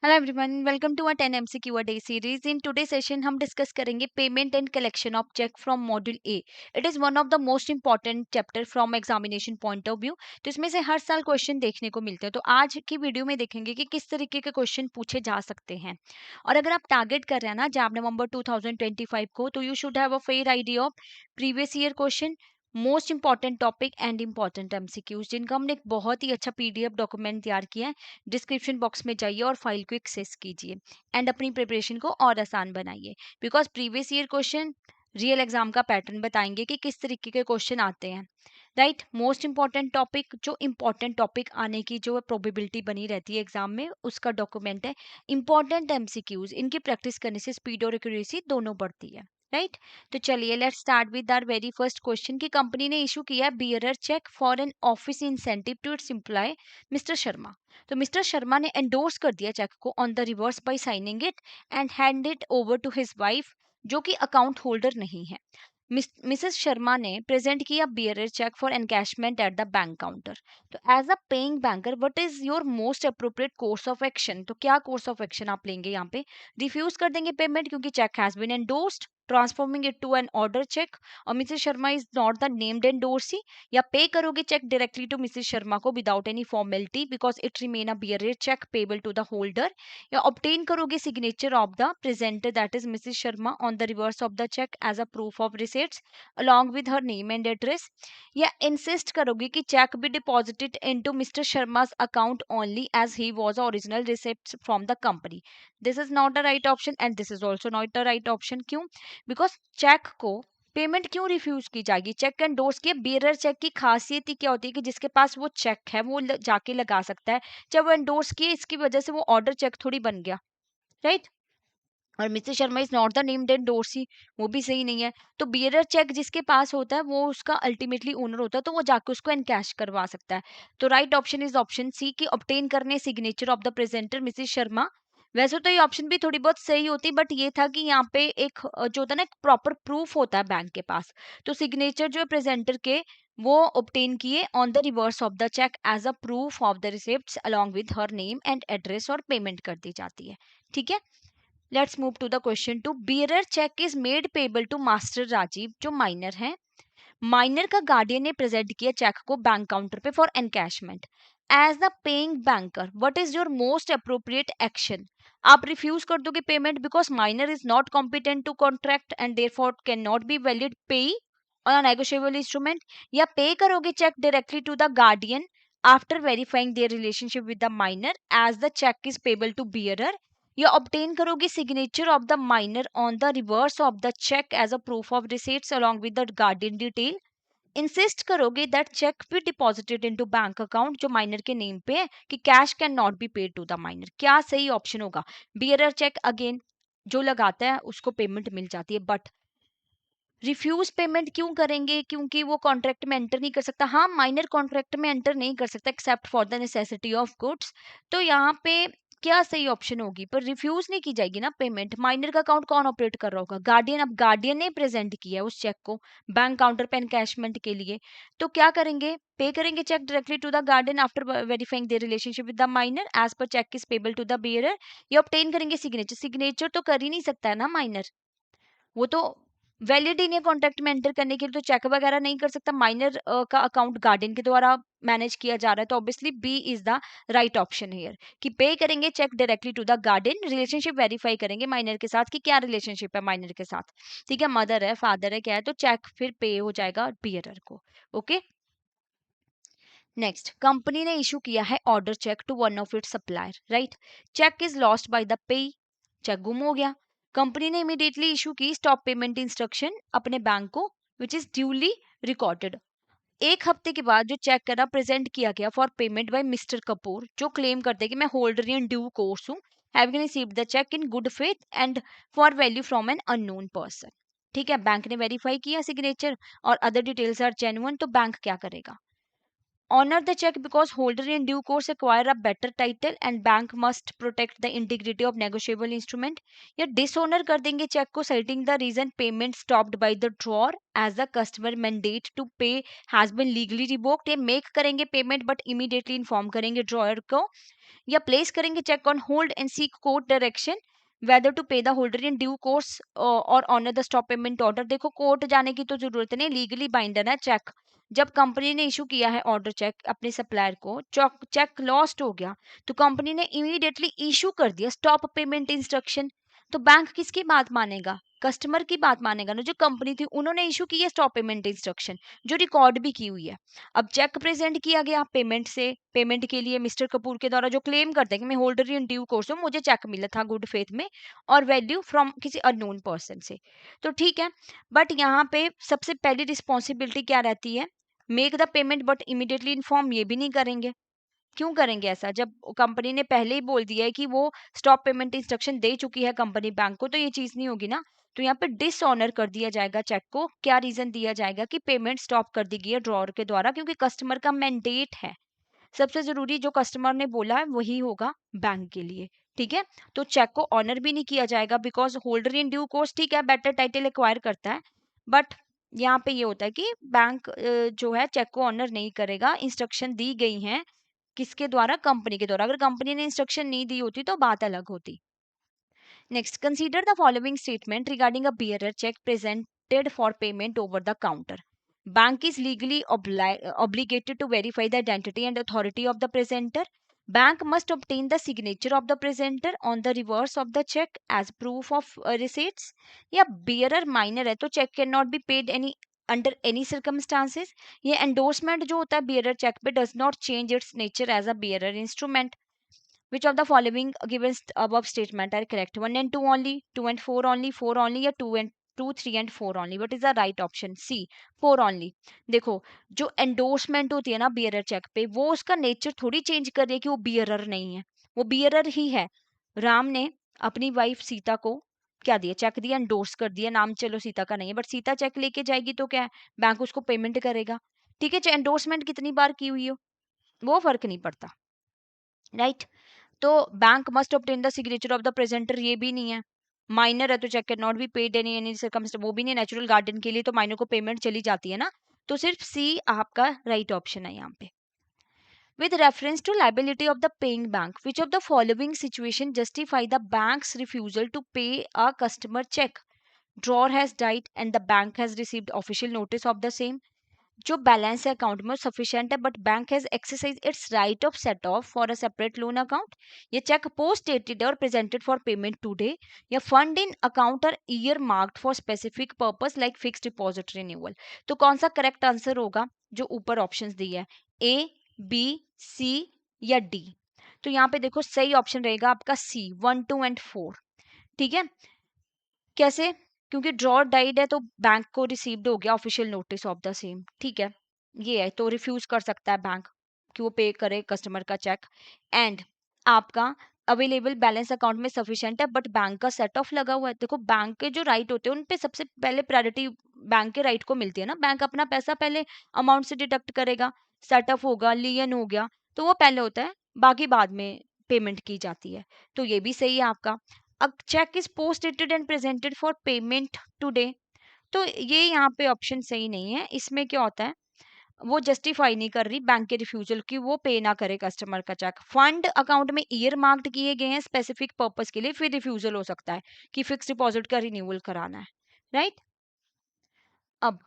Hello everyone, welcome to a 10 MCQ a day series. In today session हम discuss करेंगे payment and collection of cheque from module A. It is one of the most important chapter from examination point of view. तो इसमें से हर साल question देखने को मिलते हैं। तो आज की वीडियो में देखेंगे कि किस तरीके के क्वेश्चन पूछे जा सकते हैं। और अगर आप टारगेट कर रहे हैं ना जैब नवंबर 2025 को, तो you should have a fair idea of previous year question, most important topic and important MCQs, जिनका हमने एक बहुत ही अच्छा पीडीएफ डॉक्यूमेंट तैयार किया है। डिस्क्रिप्शन बॉक्स में जाइए और फाइल को एक्सेस कीजिए एंड अपनी प्रिपरेशन को और आसान बनाइए। Because previous year question real exam का पैटर्न बताएंगे कि किस तरीके के क्वेश्चन आते हैं। राइट, मोस्ट इंपॉर्टेंट टॉपिक, जो इंपॉर्टेंट टॉपिक आने की जो प्रोबेबिलिटी बनी रहती है एग्जाम में, उसका डॉक्यूमेंट है। इंपॉर्टेंट एमसीक्यूज, इनकी प्रैक्टिस करने से स्पीड और एक्यूरेसी दोनों बढ़ती है। राइट, तो चलिए let's start with our very first question की कंपनी ने इशू किया bearer cheque for an office incentive to its employ mister Sharma. तो मिस्टर शर्मा ने एंडोर्स कर दिया चेक को on the reverse by signing it and hand it over to his wife, जो कि अकाउंट होल्डर नहीं है। मिसेस शर्मा ने प्रेजेंट किया bearer cheque for encashment at the bank counter. तो as a paying banker, what is your most appropriate course of action? तो क्या course of action आप लेंगे यहाँ पे? रिफ्यूज कर देंगे पेमेंट क्योंकि cheque has been endorsed, transforming it to an order cheque और Mrs Sharma is not the named endorsee, या पे करोगे cheque directly to Mrs Sharma को without any formality because it remain a bearer cheque payable to the holder, या obtain करोगे signature of the presenter that is Mrs Sharma on the reverse of the cheque as a proof of receipts along with her name and address, या insist करोगे कि cheque be deposited into Mr Sharma's account only as he was original receipt from the company. This is not the right option and this is also not the right option. क्यों? Because cheque को payment क्यों refuse की जाएगी? Cheque endorse किया। Bearer cheque की खासियत ही क्या होती है कि जिसके पास वो चेक है वो जाके लगा सकता है। जब वो एंडोर्स किए, इसकी वजह से वो ऑर्डर चेक थोड़ी बन गया। राइट, और mister Sharma is not the named endorsee, वो भी सही नहीं है। तो बियरर चेक जिसके पास होता है वो उसका अल्टीमेटली ओनर होता है, तो वो जाके उसको एनकैश करवा सकता है। तो right option is option C की ऑब्टेन करने signature of the presenter Mrs Sharma. वैसे तो ये ऑप्शन भी थोड़ी बहुत सही होती, बट ये था कि यहाँ पे एक जो होता है ना, एक प्रॉपर प्रूफ होता है बैंक के पास। तो सिग्नेचर जो है प्रेजेंटर के, वो ऑब्टेन किए on the reverse of the cheque as a proof of the receipts along with her name and address, और पेमेंट कर दी जाती है। ठीक है, let's move to the question two. Bearer cheque is made payable to master Rajiv, जो minor है। Minor का गार्डियन ने प्रेजेंट किया चेक को बैंक काउंटर पे for encashment. As the paying banker, what is your most appropriate action? आप refuse कर दोगे payment because minor is not competent to contract and therefore can not be valid pay on a negotiable instrument, या pay करोगे cheque directly to the guardian after verifying their relationship with the minor as the cheque is payable to bearer, या obtain करोगे signature of the minor on the reverse of the cheque as a proof of receipts along with the guardian detail. Insist करोगे that cheque be deposited into bank account जो minor के name pay है, कि cash can not be paid to the minor. क्या सही option होगा? Bearer cheque again जो लगाता है उसको पेमेंट मिल जाती है, बट रिफ्यूज पेमेंट क्यों करेंगे? क्योंकि वो कॉन्ट्रैक्ट में एंटर नहीं कर सकता। हाँ, माइनर कॉन्ट्रैक्ट में एंटर नहीं कर सकता except for the necessity of goods. तो यहाँ पे क्या सही ऑप्शन होगी? पर रिफ्यूज नहीं की जाएगी ना पेमेंट। माइनर का अकाउंट कौन ऑपरेट कर रहा होगा? गार्डियन। अब गार्डियन ने प्रेजेंट किया उस चेक को बैंक काउंटर पे एनकैशमेंट के लिए, तो क्या करेंगे? पे करेंगे cheque directly to the guardian after verifying their relationship with the minor as पर cheque is payable to the bearer, या ऑब्टेन करेंगे सिग्नेचर। सिग्नेचर तो कर ही नहीं सकता है ना माइनर, वो तो वैलिड ही नहीं है कॉन्ट्रैक्ट में एंटर करने के लिए, तो चेक वगैरह नहीं कर सकता। माइनर का अकाउंट गार्डियन के द्वारा मैनेज किया जा रहा है, तो obviously B is the right option here, कि पे करेंगे cheque directly to the guardian, relationship verify करेंगे माइनर के साथ कि क्या रिलेशनशिप है माइनर के साथ। ठीक है, मदर है, फादर है, क्या है, तो चेक फिर पे हो जाएगा बियरर को। ओके, नेक्स्ट, कंपनी ने इशू किया है order cheque to one of its supplier. Right, cheque is lost by the payee, cheque गुम हो गया। कंपनी ने इमीडिएटली इशू की स्टॉप पेमेंट इंस्ट्रक्शन अपने बैंक को, विच इज ड्यूली रिकॉर्डेड। एक हफ्ते के बाद जो चेक करा प्रेजेंट किया गया for payment by mister Kapoor, जो क्लेम करते हैं कि मैं होल्डर इन ड्यू कोर्स हूँ, having received the cheque in good faith and for value from an unknown person. ठीक है, बैंक ने वेरीफाई किया सिग्नेचर और अदर डिटेल्स आर जेन्युइन, तो बैंक क्या करेगा? Honor the check because holder in due course acquire a better title and bank must protect the integrity of negotiable instrument. या dishonor कर देंगे check को citing the reason payment stopped by the drawer as the customer mandate to pay has been legally revoked. ये make करेंगे payment but immediately inform करेंगे drawer को, या place करेंगे cheque on hold and seek court direction whether to pay the holder in due course और honour the stop payment order. देखो court जाने की तो जरूरत नहीं, लीगली बाइंडर है चेक. जब कंपनी ने इशू किया है ऑर्डर चेक अपने सप्लायर को, चेक लॉस्ट हो गया तो कंपनी ने इमीडिएटली इशू कर दिया स्टॉप पेमेंट इंस्ट्रक्शन. तो बैंक किसकी बात मानेगा? कस्टमर की बात मानेगा ना. जो कंपनी थी उन्होंने इशू की है स्टॉप पेमेंट इंस्ट्रक्शन, जो रिकॉर्ड भी की हुई है. अब चेक प्रेजेंट किया गया पेमेंट से, पेमेंट के लिए मिस्टर कपूर के द्वारा जो क्लेम करते हैं कि मैं होल्डर इन ड्यू कोर्स हूँ, मुझे चेक मिला था गुड फेथ में और वैल्यू फ्रॉम किसी अननोन पर्सन से. तो ठीक है, बट यहाँ पे सबसे पहली रिस्पॉन्सिबिलिटी क्या रहती है? Make the payment but immediately inform. ये भी नहीं करेंगे. क्यों करेंगे ऐसा जब कंपनी ने पहले ही बोल दिया है कि वो स्टॉप पेमेंट इंस्ट्रक्शन दे चुकी है कंपनी बैंक को, तो ये चीज नहीं होगी ना. तो यहाँ पे डिसऑनर कर दिया जाएगा चेक को. क्या रीजन दिया जाएगा कि पेमेंट स्टॉप कर दी गई है ड्रॉअर के द्वारा, क्योंकि कस्टमर का मैंडेट है. सबसे जरूरी जो कस्टमर ने बोला है वही होगा बैंक के लिए. ठीक है, तो चेक को ऑनर भी नहीं किया जाएगा because holder in due course ठीक है बेटर टाइटल एक्वायर करता है, बट यहाँ पे ये होता है कि बैंक जो है चेक को ऑनर नहीं करेगा. इंस्ट्रक्शन दी गई हैं किसके द्वारा? कंपनी के द्वारा. अगर कंपनी ने इंस्ट्रक्शन नहीं दी होती तो बात अलग होती. Next, consider the following statement regarding a bearer check presented for payment over the counter. Bank is legally obligated to verify the identity and authority of the presenter. Bank must obtain the signature of the presenter on the reverse of the check as proof of receipts. या bearer minor है तो check cannot be paid any under any circumstances. ये endorsement जो होता है bearer check पे does not change its nature as a bearer instrument. Which of the following given above statement are correct? 1 and 2 only, 2 and 4 only, 4 only, या 2 and 2, 3 and 4 only? What is the right option? C, 4 only. देखो जो endorsement होती है ना bearer cheque पे, वो उसका nature थोड़ी चेंज कर रही है कि वो बियरर नहीं है, वो बियरर ही है. राम ने अपनी वाइफ सीता को क्या दिया? चेक दिया, एंडोर्स कर दिया. नाम चलो सीता का नहीं है बट सीता चेक लेके जाएगी तो क्या है? बैंक उसको पेमेंट करेगा. ठीक है, चाहे एंडोर्समेंट कितनी बार की हुई हो वो फर्क नहीं पड़ता. राइट, तो bank must obtain the signature of the presenter, ये भी नहीं है. माइनर है तो cheque can not be paid any circumstance, वो भी नहीं. नेचुरल गार्डन के लिए तो माइनर को पेमेंट चली जाती है ना. तो सिर्फ सी आपका राइट ऑप्शन है यहाँ पे. With reference to liability of the paying bank, which of the following situation justify the bank's refusal to pay a customer check? Drawer has died and the bank has received official notice of the same. जो balance है account में sufficient है but bank has exercise its right of set off for a separate loan account. ये cheque post dated और presented for payment today. या fund in account are earmarked for specific purpose like fixed deposit renewal. तो कौन सा correct answer होगा जो ऊपर options दिए है? ए, बी, सी या डी? तो यहाँ पे देखो सही ऑप्शन रहेगा आपका सी, 1, 2 एंड 4. ठीक है, कैसे? क्योंकि ड्रॉ डाइड है तो बैंक को रिसीव्ड हो गया official notice of the same. ठीक है, ये है तो रिफ्यूज कर सकता है बैंक कि वो पे करे कस्टमर का चेक. एंड आपका अवेलेबल बैलेंस अकाउंट में सफिशिएंट है बट बैंक का सेट ऑफ लगा हुआ है. देखो बैंक के जो राइट होते हैं उन पे सबसे पहले प्रायोरिटी बैंक के राइट को मिलती है ना. बैंक अपना पैसा पहले अमाउंट से डिडक्ट करेगा, सेट ऑफ होगा, लियन हो गया तो वो पहले होता है, बाकी बाद में पेमेंट की जाती है. तो ये भी सही है आपका. अब cheque is post dated and presented for payment today, तो ये यहाँ पे ऑप्शन सही नहीं है. इसमें क्या होता है, वो जस्टिफाई नहीं कर रही बैंक के रिफ्यूजल की वो पे ना करे कस्टमर का चेक. फंड अकाउंट में ईयर मार्क्ड किए गए हैं स्पेसिफिक पर्पस के लिए, फिर रिफ्यूजल हो सकता है कि फिक्स डिपॉजिट का रिन्यूअल कराना है. राइट, अब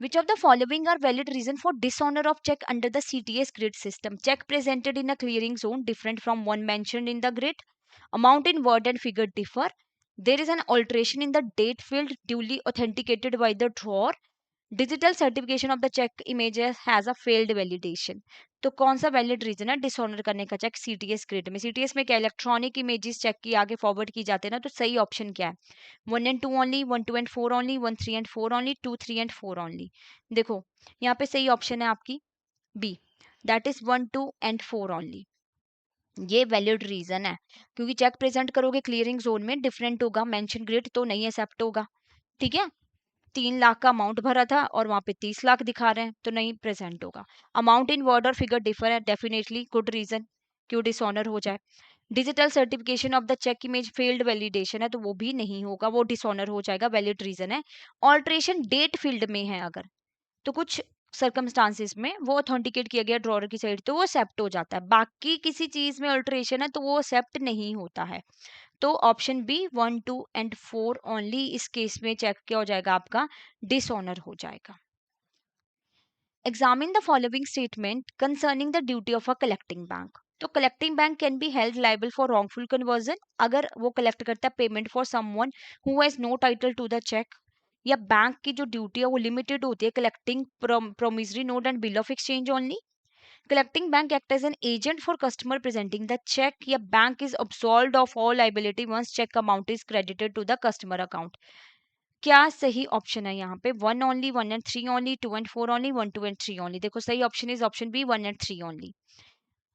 which of the following are valid reason for dishonor of check under the CTS grid system? Check presented in a clearing zone different from one mentioned in the grid. Amount in word and figure differ. There is an alteration in the date field duly authenticated by the drawer. Digital certification of the check images has a failed validation. तो कौन सा valid reason है dishonour करने का check CTS grid में? CTS में क्या electronic images check की आगे फॉरवर्ड की जाते हैं ना, तो सही ऑप्शन क्या है? 1 and 2 only, 1, 2 and 4 only, 1, 3 and 4 only, 2, 3 and 4 only. देखो यहाँ पे सही ऑप्शन है आपकी B, that is 1, 2 and 4 only. ये वैलिड रीजन है क्योंकि चेक प्रेजेंट करोगे क्लियरिंग जोन में, डिफरेंट होगा, मेंशन ग्रिड तो नहीं एक्सेप्ट होगा. ठीक है, 3 लाख का अमाउंट भरा था और वहां पे 30 लाख दिखा रहे हैं, तो नहीं प्रेजेंट होगा। अमाउंट इन वर्ड और फिगर डिफर है, डेफिनेटली गुड रीजन क्यों डिसऑनर हो जाए। Digital certification of the cheque image failed validation है, तो वो भी नहीं होगा, वो डिसऑनर हो जाएगा, वैलिड रीजन है। ऑल्ट्रेशन डेट फील्ड में है अगर, तो कुछ सर्कमस्टांसिस में वो ऑथेंटिकेट किया गया ड्रॉअर की साइड, तो वो एक्सेप्ट हो जाता है। बाकी किसी चीज में अल्टरेशन है तो वो एक्सेप्ट नहीं होता है। तो ऑप्शन बी 1, 2 एंड 4 ओनली इस केस में चेक किया हो जाएगा, आपका डिसऑनर हो जाएगा। Examine the following statement concerning the duty of a collecting bank. तो collecting bank can be held liable for wrongful conversion अगर वो collect करता है payment for someone who has no title to the check, या bank की जो duty है वो लिमिटेड होती है collecting promissory note and bill of exchange only. Collecting bank act as an agent for customer presenting the check, या bank is absolved of all liability once check amount is credited to the customer account. क्या सही option है यहाँ पे? 1 only, 1 and 3 only, 2 and 4 only, 1, 2 and 3 only. देखो सही option is option B 1 and 3 only.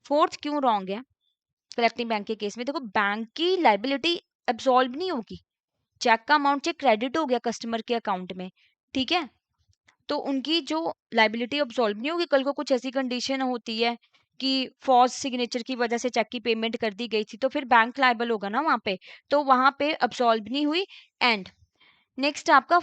Fourth क्यों wrong है? Collecting bank के केस में देखो बैंक की लाइबिलिटी एब्सॉल्व नहीं होगी, चेक का अमाउंट चेक क्रेडिट हो गया कस्टमर के अकाउंट में, ठीक है, तो उनकी जो लाइबिलिटी अब्सॉल्व नहीं होगी। कल को कुछ ऐसी कंडीशन होती है कि फॉल्स सिग्नेचर की वजह से चेक की पेमेंट कर दी गई थी, तो फिर बैंक लाइबल होगा ना वहां पे, तो वहां पे अब्सॉल्व नहीं हुई। एंड नेक्स्ट आपका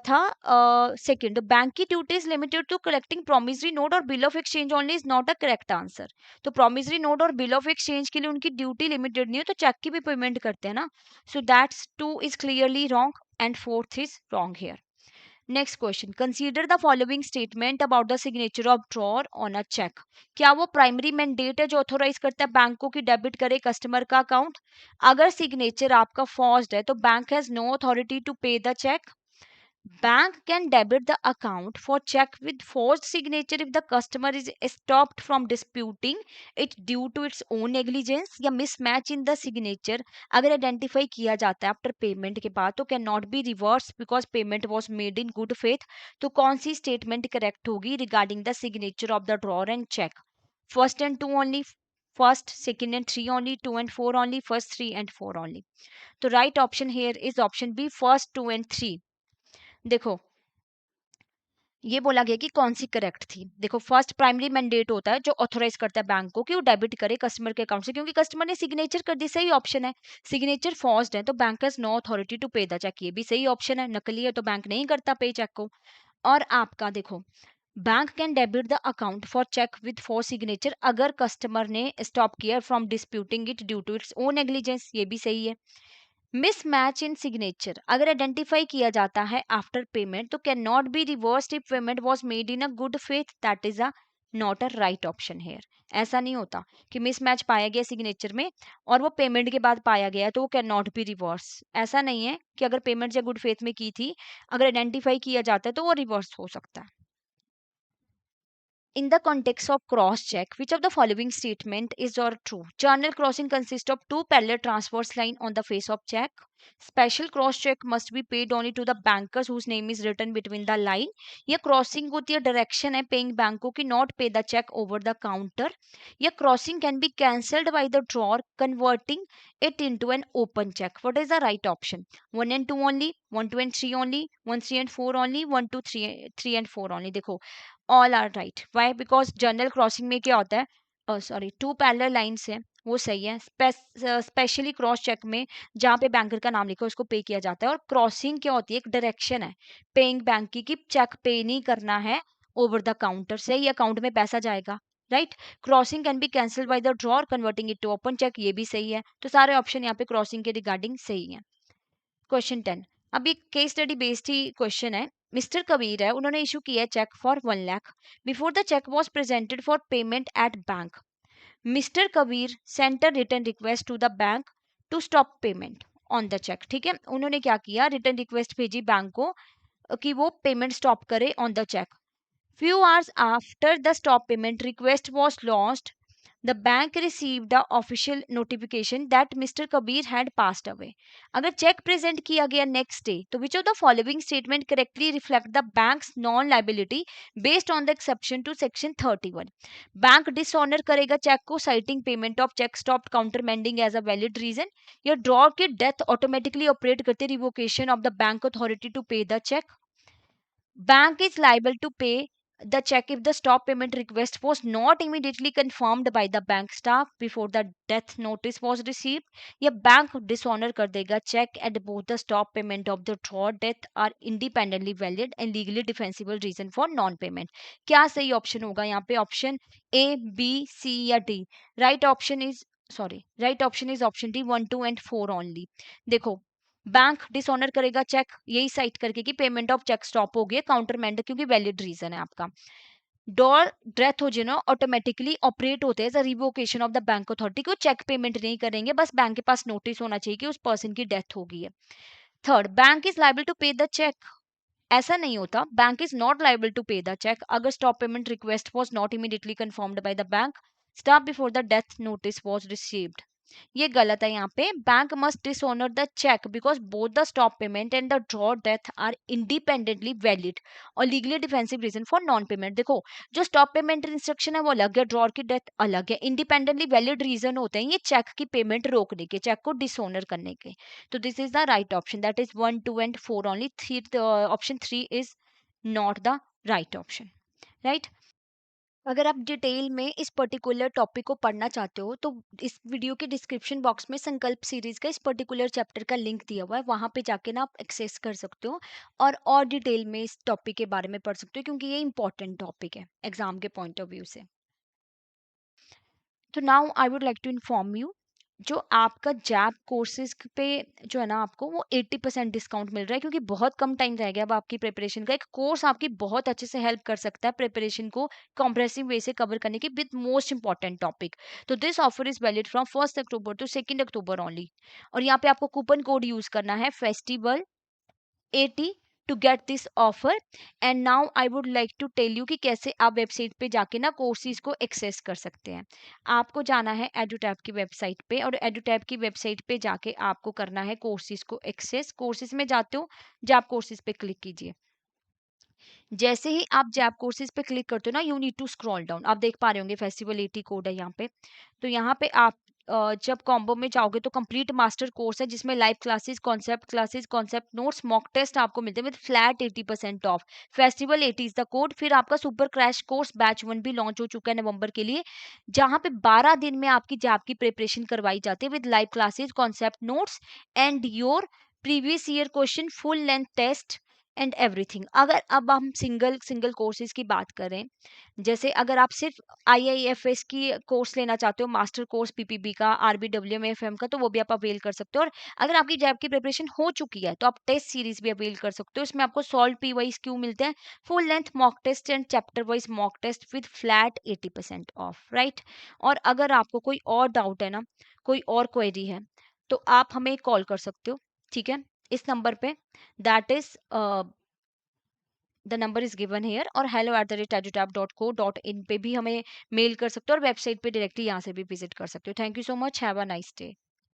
था सेकंड, बैंक की duties limited to collecting promissory note और bill of exchange only is not a correct answer. तो प्रोमिसरी नोट और बिल ऑफ एक्सचेंज के लिए उनकी ड्यूटी लिमिटेड नहीं है, तो चेक की भी पेमेंट करते हैं ना, so that's 2 is clearly wrong and fourth is wrong here. Next question, consider the following statement about the signature of drawer on a cheque. क्या वो प्राइमरी मैंडेट है जो ऑथोराइज करता है बैंक को कि डेबिट करे कस्टमर का अकाउंट? अगर सिग्नेचर आपका फॉर्स्ड है तो bank has no authority to pay the cheque. Bank can debit the account for check with forged signature if the customer is stopped from disputing it due to its own negligence, या mismatch in the signature अगर identify किया जाता है after payment के बाद, तो can not be reverse because payment was made in good faith. तो कौन सी स्टेटमेंट करेक्ट होगी regarding the signature of the drawer and cheque? First and two only, first second and three only, 2 and 4 only, first 3 and 4 only. तो right option here is option B first 2 and 3। देखो ये बोला गया कि कौन C correct थी। देखो first primary mandate होता है जो ऑथोराइज करता है बैंक को कि वो डेबिट करे कस्टमर के अकाउंट से, क्योंकि कस्टमर ने सिग्नेचर कर दी, सही ऑप्शन है। सिग्नेचर फॉर्स्ड है तो bank has no authority to pay the cheque, ये भी सही ऑप्शन है। नकली है तो बैंक नहीं करता पे चेक को। और आपका देखो bank can debit the account for cheque with for signature अगर कस्टमर ने स्टॉप किया from disputing it due to its own negligence, ये भी सही है। मिसमैच इन सिग्नेचर अगर आइडेंटिफाई किया जाता है आफ्टर पेमेंट तो can not be reversed if payment was made in a good faith, that is a not a right option here. ऐसा नहीं होता कि मिसमैच पाया गया सिग्नेचर में और वो पेमेंट के बाद पाया गया तो वो कैन नॉट बी रिवर्स। ऐसा नहीं है कि अगर पेमेंट या गुड फेथ में की थी, अगर आइडेंटिफाई किया जाता है तो वो रिवर्स हो सकता है। In the context of cross check, which of the following statement is or true? Journal crossing consists of two parallel transverse line on the face of check. Special cross check must be paid only to the bankers whose name is written between the line. ये crossing होती है direction है paying bank को कि not pay the check over the counter. ये crossing can be cancelled by the drawer converting it into an open check. What is the right option? 1 and 2 only, 1, 2 and 3 only, 1, 3 and 4 only, 1, 2, 3 and 4 only. देखो all are right. Why? Because general crossing में क्या होता है, sorry to parallel lines है वो सही है। Specially cross check में जहाँ पे बैंकर का नाम लिखा है उसको पे किया जाता है। और क्रॉसिंग क्या होती है, एक डायरेक्शन है पेइंग बैंक की कि चेक पे नहीं करना है ओवर द काउंटर से, ये अकाउंट में पैसा जाएगा, right. Crossing can be cancel by the drawer converting it to open cheque, ये भी सही है। तो सारे ऑप्शन यहाँ पे क्रॉसिंग के रिगार्डिंग सही है। क्वेश्चन 10, अब ये केस स्टडी बेस्ड ही क्वेश्चन है। मिस्टर कबीर है, उन्होंने इशू किया है cheque for 1 lakh. Before the cheque was presented for payment at bank, mister Kabir sent a return request to the bank to stop payment on the cheque. ठीक है, उन्होंने क्या किया, रिटर्न रिक्वेस्ट भेजी बैंक को कि वो पेमेंट स्टॉप करे on the cheque. Few hours after the stop payment request was launched, the bank received the official notification that Mr. Kabir had passed away. अगर चेक प्रेजेंट किया गया next day तो which of the following statement correctly reflect the bank's non liability based on the exception to section 31? Bank dishonour करेगा cheque को citing payment of cheque stop countermanding as a valid reason, या drawer की death automatically operate करते revocation of the bank authority to pay the cheque. Bank is liable to pay the check if the stop payment request was not immediately confirmed by the bank staff before the death notice was received. या bank dishonour कर देगा check at both the stop payment of the draw death are independently valid and legally defensible reason for non payment. क्या सही option होगा यहाँ पे? Option A, B, सी या D? Right option is, sorry, right option is option D, 1, 2 and 4 only. देखो, bank dishonour करेगा check यही site करके कि पेमेंट ऑफ चेक स्टॉप हो गई है, काउंटरमेंड, क्योंकि वैलिड रीजन है आपका. डॉर डेथ हो जाए ना, ऑटोमेटिकली ऑपरेट होते हैं as a revocation of the bank authority, को चेक पेमेंट नहीं करेंगे, बस बैंक के पास नोटिस होना चाहिए कि उस पर्सन की डेथ हो गई है. Third, bank is liable to pay the cheque. ऐसा नहीं होता, bank is not liable to pay the cheque अगर stop payment request was not immediately confirmed by the bank staff before the death notice was received. ये गलत है यहाँ पे. Bank must dishonour the cheque because both the stop payment and the drawer death are independently valid और legally defensive reason for non payment. देखो, जो stop payment instruction है वो अलग है, ड्रॉ की डेथ अलग है. इंडिपेंडेंटली वैलिड रीजन होते हैं ये चेक की पेमेंट रोकने के, चेक को डिसऑनर करने के. तो this is the right option, that is 1, 2 and 4 only. Option 3 is not the right option. Right. अगर आप डिटेल में इस पर्टिकुलर टॉपिक को पढ़ना चाहते हो तो इस वीडियो के डिस्क्रिप्शन बॉक्स में संकल्प सीरीज का इस पर्टिकुलर चैप्टर का लिंक दिया हुआ है, वहां पे जाके ना आप एक्सेस कर सकते हो और डिटेल में इस टॉपिक के बारे में पढ़ सकते हो, क्योंकि ये इंपॉर्टेंट टॉपिक है एग्जाम के पॉइंट ऑफ व्यू से. तो now I would like to inform you, जो आपका जैप कोर्सेज पे जो है ना, आपको वो 80% डिस्काउंट मिल रहा है, क्योंकि बहुत कम टाइम रह गया अब आपकी प्रिपरेशन का. एक कोर्स आपकी बहुत अच्छे से हेल्प कर सकता है प्रिपरेशन को कॉम्प्रेसिव वे से कवर करने की विद मोस्ट इंपॉर्टेंट टॉपिक. तो this offer is valid from 1 October to 2 October only. और यहाँ पे आपको कूपन कोड यूज करना है festival 80 to get this offer. And now I would like to tell you कि कैसे आप वेबसाइट पे जाके ना कोर्सेज को एक्सेस कर सकते हैं. आपको जाना है एडुटैब की वेबसाइट पे, और एडुटैब की वेबसाइट पे जाके आपको करना है कोर्सेज को एक्सेस. कोर्सेज में जाते हो, जैप कोर्सेज पे क्लिक कीजिए. जैसे ही आप जैप कोर्सेज पे क्लिक करते हो ना, you need to scroll down. आप देख पा रहे होंगे फेस्टिवल 80 कोड है यहाँ पे. तो यहाँ पे आप जब कॉम्बो में जाओगे तो कंप्लीट मास्टर कोर्स है जिसमें live classes, concept notes, mock test आपको मिलते हैं with flat 80% off. Festival 80 is the code. फिर आपका सुपर क्रैश कोर्स बैच 1 भी लॉन्च हो चुका है नवंबर के लिए, जहाँ पे 12 दिन में आपकी जैप की प्रिपरेशन करवाई जाती है with live classes, concept notes and your previous year question, full length test and everything. अगर अब हम सिंगल सिंगल कोर्सेज की बात करें, जैसे अगर आप सिर्फ आईआईएफएस की कोर्स लेना चाहते हो, मास्टर कोर्स पीपीबी का, आरबीडब्ल्यूएमएफएम का, तो वो भी आप अवेल कर सकते हो. और अगर आपकी जैब की प्रिपरेशन हो चुकी है तो आप टेस्ट सीरीज भी अवेल कर सकते हो. इसमें आपको सॉल्व पी वाइज क्यू मिलते हैं, full length mock test and chapter wise mock test with flat 80% off. Right. और अगर आपको कोई और डाउट है ना, कोई और क्वेरी है, तो आप हमें कॉल कर सकते हो. ठीक है, इस नंबर पे, that is the number is given here, और hello@edutab.co.in पे भी हमें मेल कर सकते हो, और वेबसाइट पे डायरेक्टली यहाँ से भी विजिट कर सकते हो. Thank you so much, have a nice day.